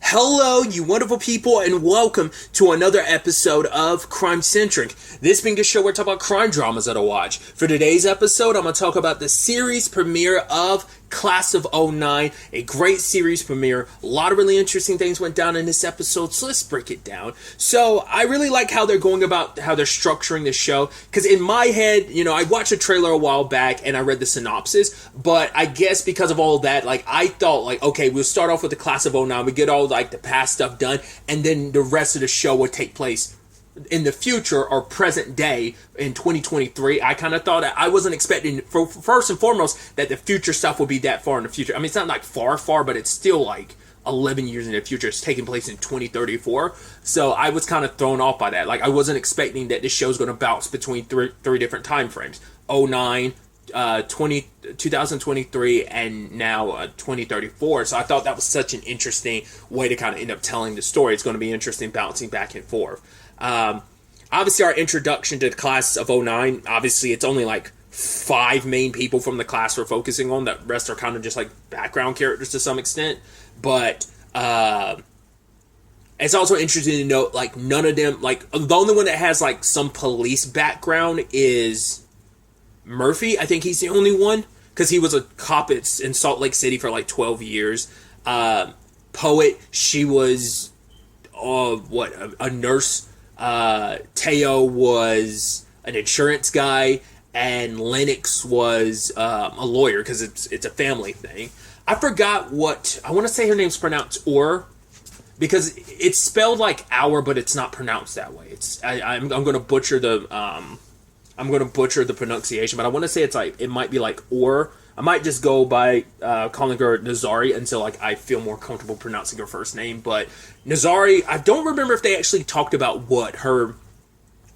Hello, you wonderful people, and welcome to another episode of Crime Centric. This being a show where I talk about crime dramas that I watch. For today's episode, I'm going to talk about the series premiere of Class of '09, a great series premiere. A lot of really interesting things went down in this episode, so let's break it down. So, I really like how they're going about how they're structuring the show, because in my head, I watched a trailer a while back, and I read the synopsis, but I guess because of all of that, I thought, okay, we'll start off with the Class of '09, we get all, the past stuff done, and then the rest of the show would take place in the future or present day in 2023. I kind of thought I wasn't expecting, first and foremost, that the future stuff would be that far in the future. I mean, it's not far, but it's still 11 years in the future. It's taking place in 2034. So I was kind of thrown off by that. I wasn't expecting that this show's going to bounce between three different time frames. '09, 2023, and now 2034. So I thought that was such an interesting way to kind of end up telling the story. It's going to be interesting bouncing back and forth. Obviously, our introduction to the Class of '09, obviously it's only 5 main people from the class we're focusing on. The rest are kind of just background characters to some extent. But it's also interesting to note none of them, the only one that has some police background is Murphy. I think he's the only one, because he was a cop in Salt Lake City for 12 years. Poet, she was a nurse. Teo was an insurance guy, and Lennox was a lawyer, because it's a family thing. I forgot what I want to say. Her name's pronounced Or, because it's spelled like hour, but it's not pronounced that way. I'm going to butcher the pronunciation, but I want to say it might be Or. I might just go by calling her Nazari until I feel more comfortable pronouncing her first name. But Nazari, I don't remember if they actually talked about what her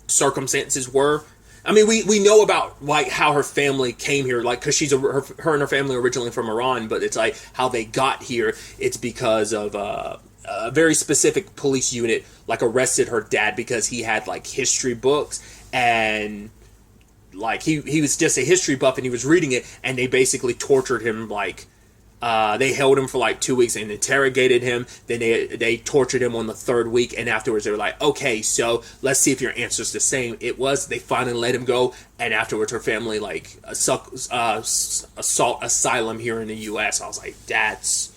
circumstances were. I mean, we know about how her family came here, because she's her and her family are originally from Iran, but it's how they got here. It's because of a very specific police unit arrested her dad because he had history books, and he was just a history buff, and he was reading it, and they basically tortured him. They held him for 2 weeks and interrogated him. Then they tortured him on the 3rd week, and afterwards they were okay, so let's see if your answer's the same. It was. They finally let him go, and afterwards her family sought asylum here in the U.S. I was that's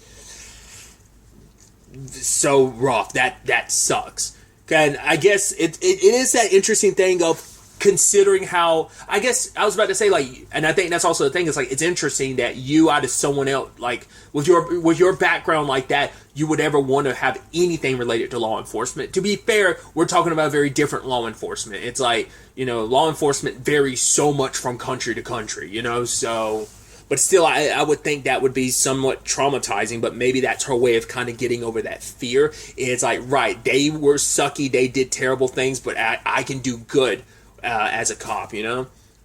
so rough. That sucks. And I guess it is that interesting thing of considering how, I guess I was about to say and I think that's also the thing, is it's interesting that you, out of someone else, with your background like that, you would ever want to have anything related to law enforcement. To be fair, we're talking about very different law enforcement. It's law enforcement varies so much from country to country, so, but still, I would think that would be somewhat traumatizing, but maybe that's her way of kind of getting over that fear. It's right, they were sucky, they did terrible things, but I can do good as a cop,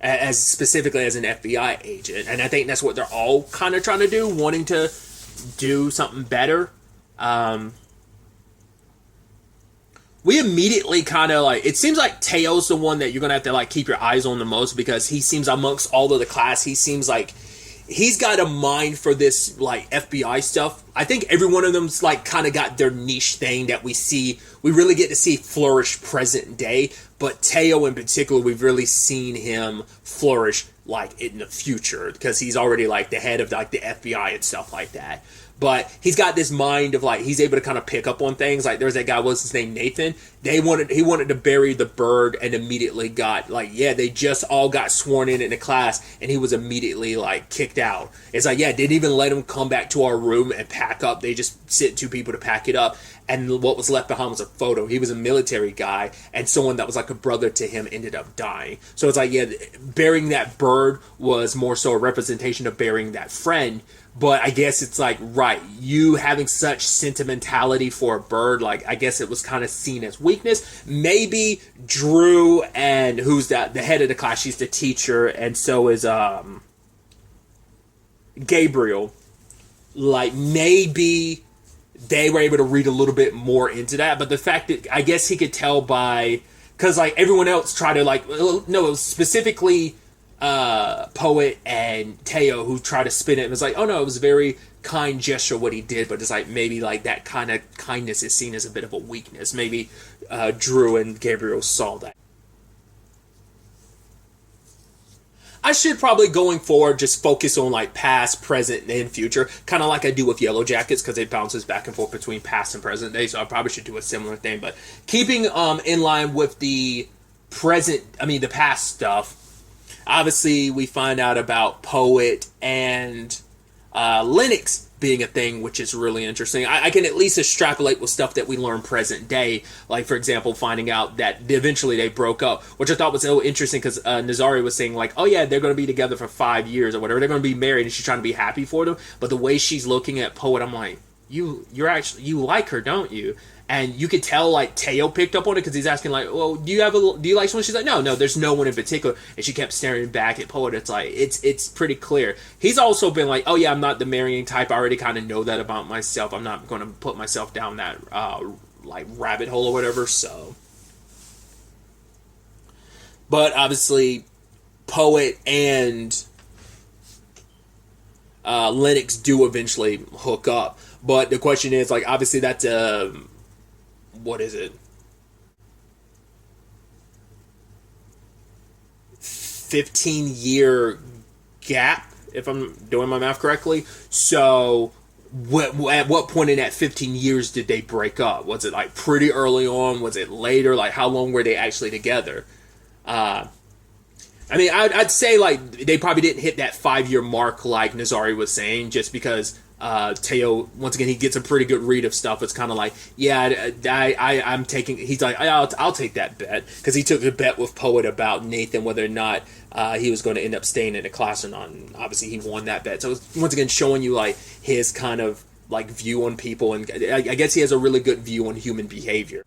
as specifically as an FBI agent. And I think that's what they're all kind of trying to do, wanting to do something better. We immediately kind of it seems like Teo's the one that you're going to have to keep your eyes on the most, because he seems, amongst all of the class, he seems he's got a mind for this FBI stuff. I think every one of them's kind of got their niche thing that we really get to see flourish present day. But Teo in particular, we've really seen him flourish in the future, because he's already the head of the FBI and stuff like that. But he's got this mind of he's able to kind of pick up on things. There's that guy, what's his name, Nathan. He wanted to bury the bird, and immediately got they just all got sworn in the class, and he was immediately kicked out. It's didn't even let him come back to our room and pack up. They just sent 2 people to pack it up, and what was left behind was a photo. He was a military guy, and someone that was a brother to him ended up dying. So it's burying that bird was more so a representation of burying that friend. But I guess it's right, you having such sentimentality for a bird, I guess it was kind of seen as weakness. Maybe Drew, and who's the head of the class, she's the teacher, and so is Gabriel. Maybe they were able to read a little bit more into that. But the fact that, I guess he could tell by, because everyone else tried to no, it was specifically Poet and Teo who try to spin it, and it's oh no, it was very kind gesture what he did, but it's like maybe like that kind of kindness is seen as a bit of a weakness. Maybe Drew and Gabriel saw that. I should probably going forward just focus on like past, present, and future, kind of like I do with Yellow Jackets, because it bounces back and forth between past and present day. So I probably should do a similar thing, but keeping in line with the the past stuff. Obviously, we find out about Poet and Lennox being a thing, which is really interesting. I can at least extrapolate with stuff that we learn present day, like for example finding out that eventually they broke up, which I thought was so interesting, because Nazari was saying like, oh yeah, they're going to be together for 5 years or whatever, they're going to be married, and she's trying to be happy for them, but the way she's looking at Poet, I'm like, you like her, don't you? And you could tell like Teo picked up on it, because he's asking like, well, do you like someone? She's like, no, there's no one in particular. And she kept staring back at Poet. It's like, it's pretty clear. He's also been like, oh yeah, I'm not the marrying type. I already kind of know that about myself. I'm not going to put myself down that like rabbit hole or whatever. So, but obviously, Poet and Lennox do eventually hook up. But the question is like, obviously that's what is it? 15-year gap, if I'm doing my math correctly. So, at what point in that 15 years did they break up? Was it like pretty early on? Was it later? Like, how long were they actually together? I'd say like they probably didn't hit that 5-year mark like Nazari was saying, just because Teo, once again, he gets a pretty good read of stuff. It's kind of like, yeah, I'm taking, he's like, I'll take that bet, because he took a bet with Poet about Nathan, whether or not he was going to end up staying in the class or not, and obviously he won that bet. So it's, once again, showing you like his kind of like view on people, and I guess he has a really good view on human behavior.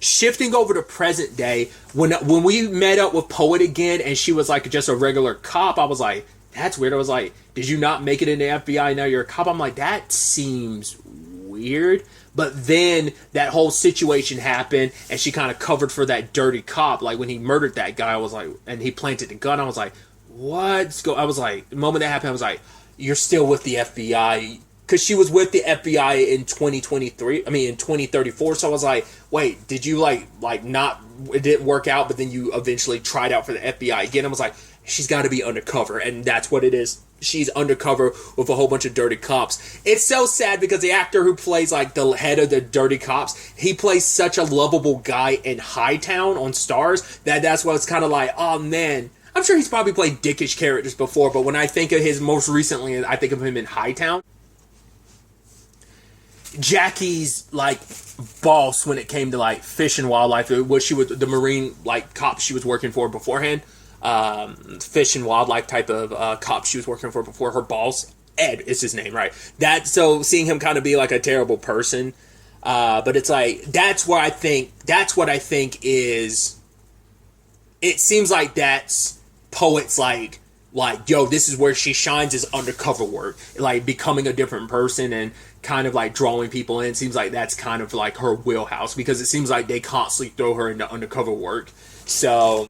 Shifting over to present day, when we met up with Poet again, and she was like just a regular cop, I was like, that's weird. I was like, did you not make it in the FBI? Now you're a cop. I'm like, that seems weird. But then that whole situation happened, and she kind of covered for that dirty cop. Like when he murdered that guy, I was like, and he planted the gun. I was like, what's going? I was like, the moment that happened, I was like, you're still with the FBI, because she was with the FBI in 2023. I mean, in 2034. So I was like, wait, did you like not? It didn't work out, but then you eventually tried out for the FBI again. I was like, she's got to be undercover, and that's what it is. She's undercover with a whole bunch of dirty cops. It's so sad, because the actor who plays like the head of the dirty cops, he plays such a lovable guy in Hightown on Stars, that's why it's kind of like, oh man. I'm sure he's probably played dickish characters before, but when I think of his most recently, I think of him in Hightown. Jackie's like boss when it came to like fish and wildlife, what she was, the marine like cop she was working for beforehand, fish and wildlife type of cop she was working for before, her boss, Ed is his name, right? That, so seeing him kind of be like a terrible person, but it's like, that's what I think is, it seems like that's Poet's like, yo, this is where she shines, is undercover work, like becoming a different person and kind of like drawing people in. It seems like that's kind of like her wheelhouse, because it seems like they constantly throw her into undercover work. So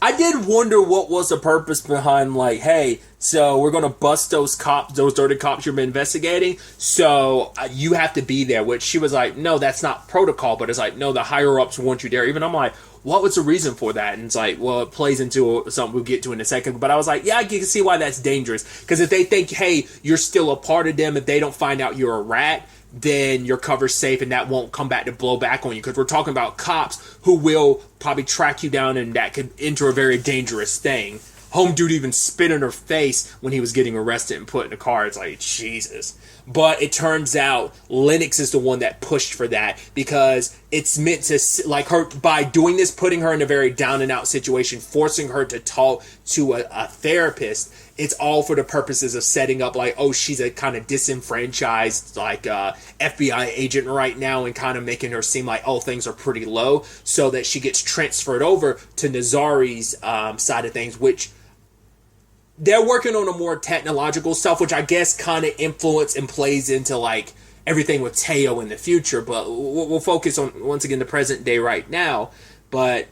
I did wonder what was the purpose behind like, hey, so we're gonna bust those cops, those dirty cops you've been investigating, so you have to be there. Which she was like, no, that's not protocol. But it's like, no, the higher ups want you there. Even I'm like, what was the reason for that? And it's like, well, it plays into something we'll get to in a second. But I was like, yeah, I can see why that's dangerous. Because if they think, hey, you're still a part of them, if they don't find out you're a rat, then your cover's safe, and that won't come back to blow back on you. Because we're talking about cops who will probably track you down, and that could enter a very dangerous thing. Home dude even spit in her face when he was getting arrested and put in a car. It's like, Jesus. But it turns out Lennox is the one that pushed for that, because it's meant to, like, her, by doing this, putting her in a very down and out situation, forcing her to talk to a therapist. It's all for the purposes of setting up like, oh, she's a kind of disenfranchised like FBI agent right now, and kind of making her seem like, oh, things are pretty low, so that she gets transferred over to Nazari's side of things, which they're working on a more technological stuff, which I guess kind of influence and plays into like everything with Teo in the future. But we'll focus on, once again, the present day right now. But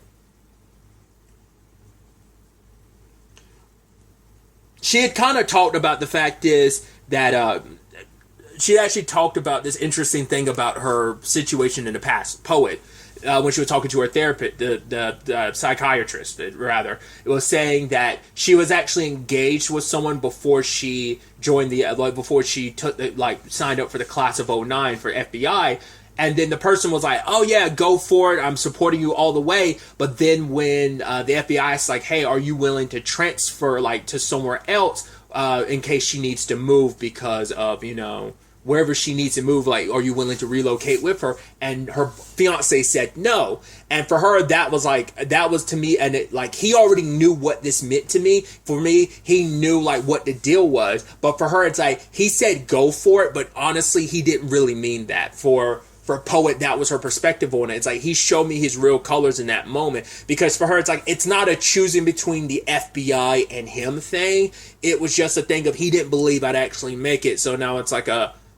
she had kind of talked about the fact is that she actually talked about this interesting thing about her situation in the past, Poet, when she was talking to her therapist, the psychiatrist, rather. It was saying that she was actually engaged with someone before she joined before she took signed up for the class of '09 for FBI. And then the person was like, oh yeah, go for it, I'm supporting you all the way. But then when the FBI is like, hey, are you willing to transfer to somewhere else in case she needs to move because of, wherever she needs to move, are you willing to relocate with her? And her fiance said no. And for her, that was to me, and he already knew what this meant to me. For me, he knew what the deal was. But for her, it's he said go for it, but honestly, he didn't really mean that. For Poet, that was her perspective on it. It's he showed me his real colors in that moment. Because for her, it's not a choosing between the FBI and him thing. It was just a thing of he didn't believe I'd actually make it. So now it's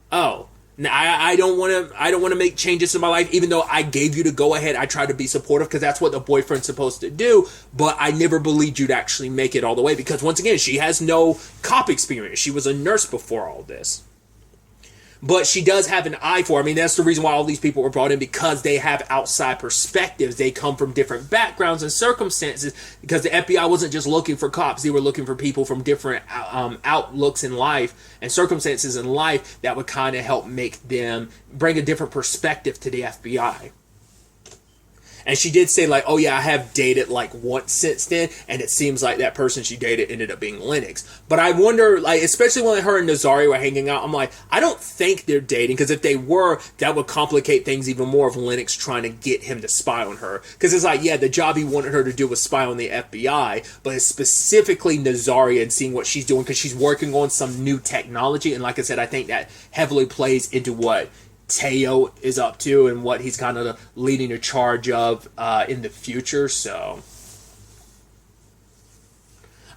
oh, now I don't want to make changes in my life, even though I gave you the go ahead. I try to be supportive because that's what the boyfriend's supposed to do. But I never believed you'd actually make it all the way because once again, she has no cop experience. She was a nurse before all this. But she does have an eye for it. I mean, that's the reason why all these people were brought in, because they have outside perspectives. They come from different backgrounds and circumstances, because the FBI wasn't just looking for cops. They were looking for people from different outlooks in life and circumstances in life that would kind of help make them bring a different perspective to the FBI. And she did say oh yeah, I have dated once since then, and it seems like that person she dated ended up being Lennox. But I wonder, especially when her and Nazari were hanging out, I'm I don't think they're dating, because if they were, that would complicate things even more of Lennox trying to get him to spy on her. Because it's yeah, the job he wanted her to do was spy on the FBI, but it's specifically Nazari and seeing what she's doing, because she's working on some new technology, and like I said, I think that heavily plays into what Teo is up to and what he's kind of leading a charge of in the future. So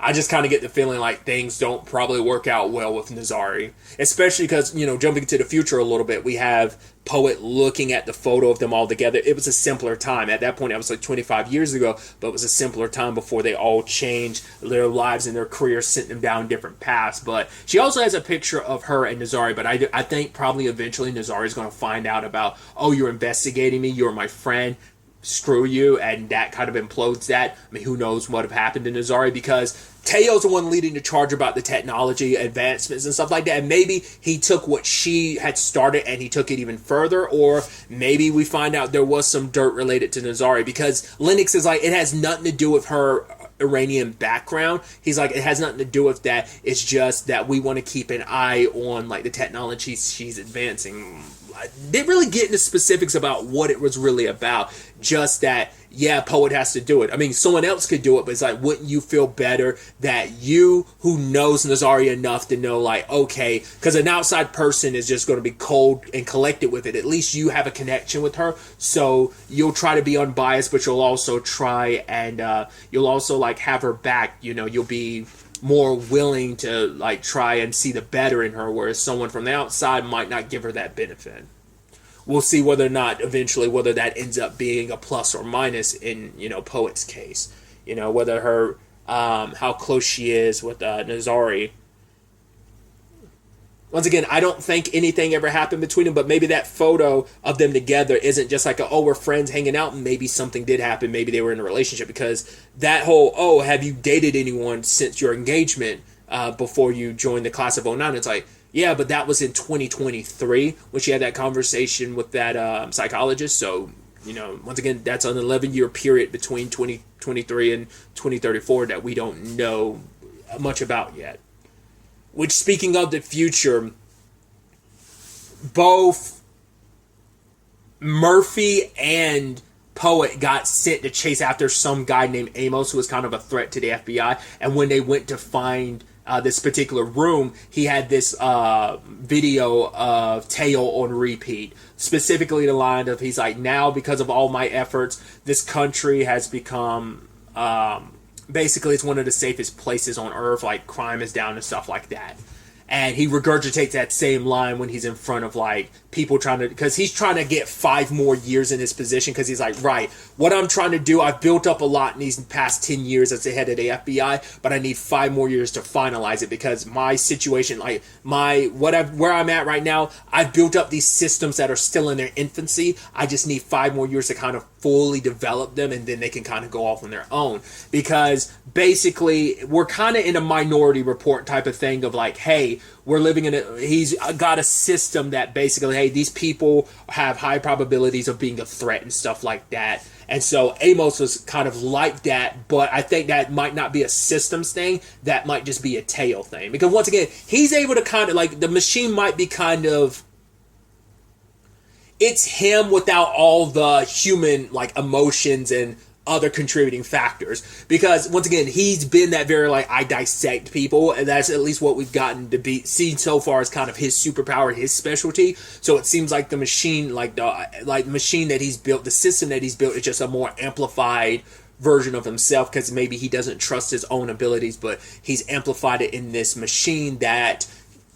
I just kind of get the feeling things don't probably work out well with Nazari, especially because, jumping to the future a little bit, we have Poet looking at the photo of them all together. It was a simpler time. At that point, it was 25 years ago, but it was a simpler time before they all changed their lives and their careers, sent them down different paths. But she also has a picture of her and Nazari, but I think probably eventually Nazari is going to find out about, oh, you're investigating me, you're my friend, screw you, and that kind of implodes that. I mean, who knows what have happened to Nazari, because Teo's the one leading the charge about the technology advancements and stuff like that, and maybe he took what she had started and he took it even further, or maybe we find out there was some dirt related to Nazari, because Lennox is it has nothing to do with her Iranian background. He's it has nothing to do with that. It's just that we want to keep an eye on the technology she's advancing. I didn't really get into specifics about what it was really about. Just that, yeah, Poet has to do it. I mean, someone else could do it, but it's wouldn't you feel better that you, who knows Nazari enough to know, okay, because an outside person is just going to be cold and collected with it. At least you have a connection with her, so you'll try to be unbiased, but you'll also try and you'll also have her back. You'll be more willing to try and see the better in her, whereas someone from the outside might not give her that benefit. We'll see whether or not eventually whether that ends up being a plus or minus in Poet's case. Whether her how close she is with Nazari. Once again, I don't think anything ever happened between them, but maybe that photo of them together isn't just oh, we're friends hanging out, and maybe something did happen. Maybe they were in a relationship, because that whole, oh, have you dated anyone since your engagement before you joined the class of '09? It's yeah, but that was in 2023 when she had that conversation with that psychologist. So, once again, that's an 11-year period between 2023 and 2034 that we don't know much about yet. Which, speaking of the future, both Murphy and Poet got sent to chase after some guy named Amos, who was kind of a threat to the FBI. And when they went to find this particular room, he had this video of Teo on repeat. Specifically the line of, he's now because of all my efforts, this country has become... basically, it's one of the safest places on earth. Crime is down and stuff like that. and he regurgitates that same line when he's in front of like people because he's trying to get 5 more years in his position, because he's like, right, what I'm trying to do, I've built up a lot in these past 10 years as the head of the FBI, but I need 5 more years to finalize it, because my situation, like where I'm at right now, I've built up these systems that are still in their infancy. I just need 5 more years to kind of fully develop them, and then they can kind of go off on their own. Because basically we're kind of in a Minority Report type of thing of like, hey, he's got a system that basically, hey, these people have high probabilities of being a threat and stuff like that. And so Amos was kind of like that, but I think that might not be a systems thing. That might just be a Teo thing. Because once again, he's able to kind of, like, the machine might be kind of, it's him without all the human, like, emotions and other contributing factors. Because once again, he's been that very, like, I dissect people, and that's at least what we've gotten to see so far as kind of his superpower, his specialty. So it seems like the machine, the machine that he's built, the system that he's built, is just a more amplified version of himself, because maybe he doesn't trust his own abilities, but he's amplified it in this machine that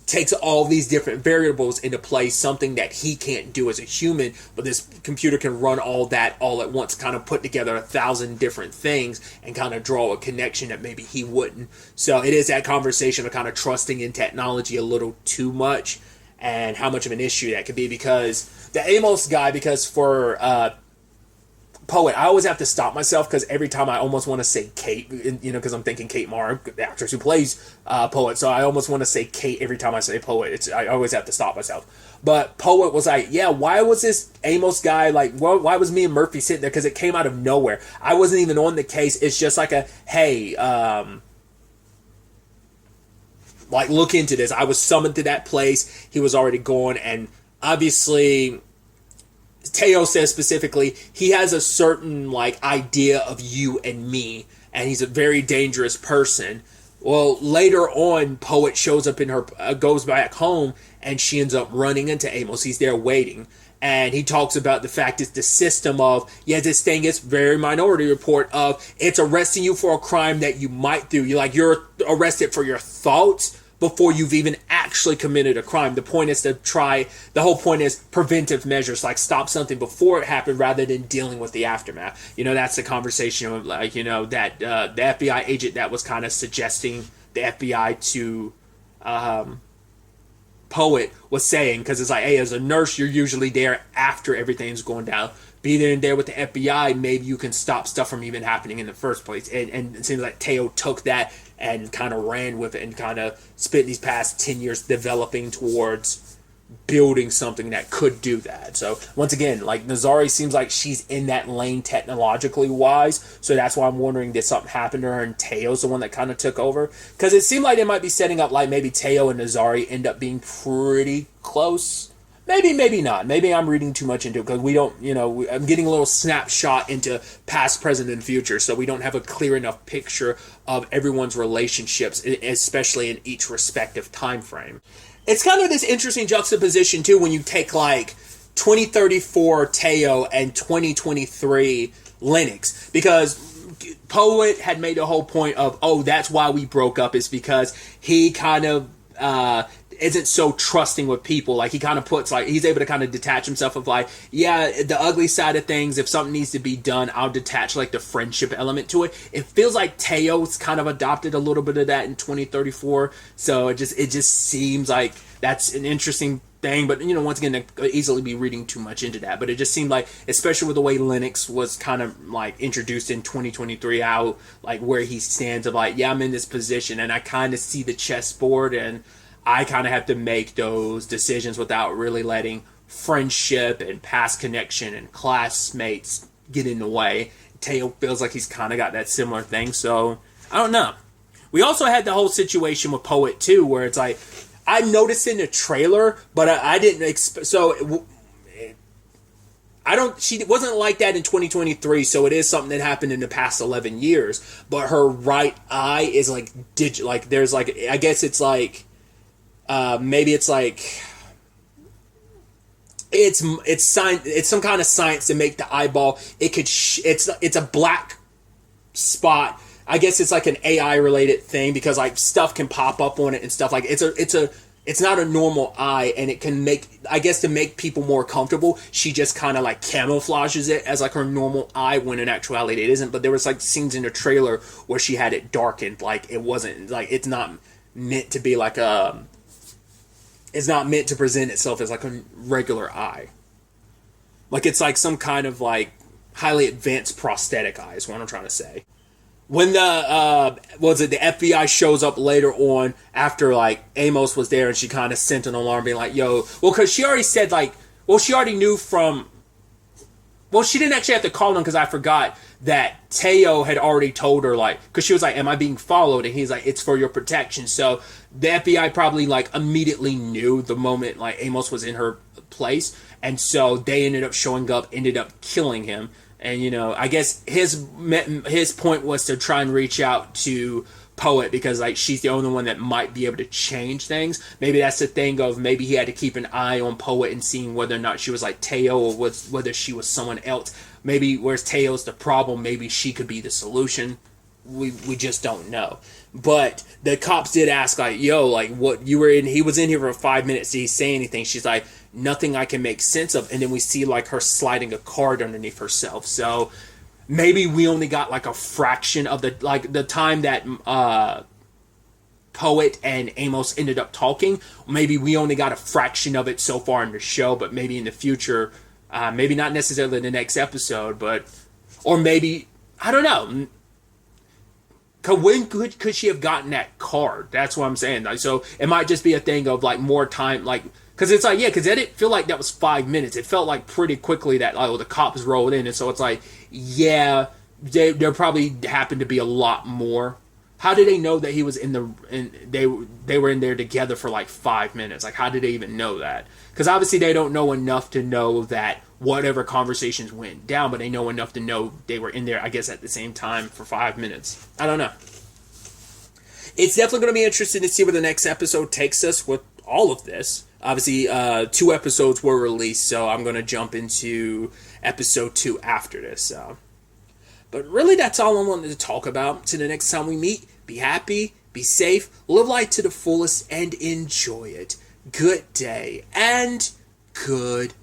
takes all these different variables into play, something that he can't do as a human, but this computer can run all that all at once, kind of put together 1,000 different things and kind of draw a connection that maybe he wouldn't. So it is that conversation of kind of trusting in technology a little too much, and how much of an issue that could be. Because the Amos guy, because for Poet, I always have to stop myself, because every time I almost want to say Kate, because I'm thinking Kate Mara, the actress who plays Poet, so I almost want to say Kate every time I say Poet. I always have to stop myself. But Poet was like, yeah, why was this Amos guy, like, why was me and Murphy sitting there? Because it came out of nowhere. I wasn't even on the case. It's just like hey, like, look into this. I was summoned to that place. He was already gone, and obviously Teo says specifically he has a certain, like, idea of you and me, and he's a very dangerous person. Well, later on, Poet shows up in her, goes back home, and she ends up running into Amos. He's there waiting, and he talks about the fact it's the system of, yeah, this thing is very Minority Report of, it's arresting you for a crime that you might do. You're arrested for your thoughts before you've even actually committed a crime. The whole point is preventive measures, like stop something before it happened rather than dealing with the aftermath. That's the conversation of, like, that the FBI agent that was kind of suggesting the FBI to Poet was saying, because it's like, hey, as a nurse, you're usually there after everything's going down. Being there with the FBI, maybe you can stop stuff from even happening in the first place. And it seems like Teo took that and kind of ran with it, and kind of spent these past 10 years developing towards building something that could do that. So once again, like, Nazari seems like she's in that lane technologically wise, so that's why I'm wondering, did something happen to her and Teo's the one that kind of took over? Because it seemed like they might be setting up, like, maybe Teo and Nazari end up being pretty close. Maybe not. Maybe I'm reading too much into it, because we don't, I'm getting a little snapshot into past, present, and future, so we don't have a clear enough picture of everyone's relationships, especially in each respective time frame. It's kind of this interesting juxtaposition, too, when you take, like, 2034 Teo and 2023 Linux, because Poet had made the whole point of, oh, that's why we broke up, is because he kind of isn't so trusting with people. Like, he kind of puts, like, he's able to kind of detach himself of, like, yeah, the ugly side of things, if something needs to be done, I'll detach, like, the friendship element to it. It feels like Teo's kind of adopted a little bit of that in 2034, so it just seems like that's an interesting thing. But, once again, I could easily be reading too much into that, but it just seemed like, especially with the way Linux was kind of, like, introduced in 2023, how, like, where he stands of, like, yeah, I'm in this position, and I kind of see the chessboard, and I kind of have to make those decisions without really letting friendship and past connection and classmates get in the way. Teo feels like he's kind of got that similar thing, so I don't know. We also had the whole situation with Poet, too, where it's like, I noticed in the trailer, but I didn't expect, so she wasn't like that in 2023, so it is something that happened in the past 11 years, but her right eye is, like, there's, like, I guess it's, like, maybe it's like it's some kind of science to make the eyeball, it's a black spot. I guess it's like an AI related thing, because, like, stuff can pop up on it and stuff, like, it's it's not a normal eye, and it can make, I guess, to make people more comfortable, she just kind of like camouflages it as like her normal eye, when in actuality it isn't. But there was like scenes in the trailer where she had it darkened, like it wasn't, like it's not meant to be like a, it's not meant to present itself as like a regular eye. Like it's like some kind of like highly advanced prosthetic eye is what I'm trying to say. When the the FBI shows up later on after like Amos was there, and she kind of sent an alarm being like, yo, well, because she already said like, well, she already knew from, well, she didn't actually have to call him, because I forgot that Teo had already told her, like, because she was like, am I being followed? And he's like, it's for your protection. So the FBI probably like immediately knew the moment like Amos was in her place, and so they ended up showing up, ended up killing him. And, you know, I guess his point was to try and reach out to Poet, because, like, she's the only one that might be able to change things. Maybe that's the thing of, maybe he had to keep an eye on Poet and seeing whether or not she was, like, Teo, or whether she was someone else. Maybe, whereas Teo's the problem, maybe she could be the solution. We just don't know. But the cops did ask, like, yo, like, what, you were in, he was in here for 5 minutes, did he say anything? She's like, nothing I can make sense of. And then we see like her sliding a card underneath herself. So maybe we only got like a fraction of the time that Poet and Amos ended up talking. Maybe we only got a fraction of it so far in the show, but maybe in the future, maybe not necessarily in the next episode, but, or maybe, I don't know. When could she have gotten that card? That's what I'm saying. Like, so it might just be a thing of like more time, like, because it's like, yeah, because it didn't feel like that was 5 minutes. It felt like pretty quickly that the cops rolled in, and so it's like, yeah, there probably happened to be a lot more. How did they know that he was they were in there together for like 5 minutes? Like, how did they even know that? Because obviously they don't know enough to know that whatever conversations went down, but they know enough to know they were in there, I guess, at the same time for 5 minutes. I don't know. It's definitely going to be interesting to see where the next episode takes us with all of this. Obviously, 2 episodes were released, so I'm going to jump into episode 2 after this. But really, that's all I wanted to talk about. Till the next time we meet, be happy, be safe, live life to the fullest, and enjoy it. Good day, and good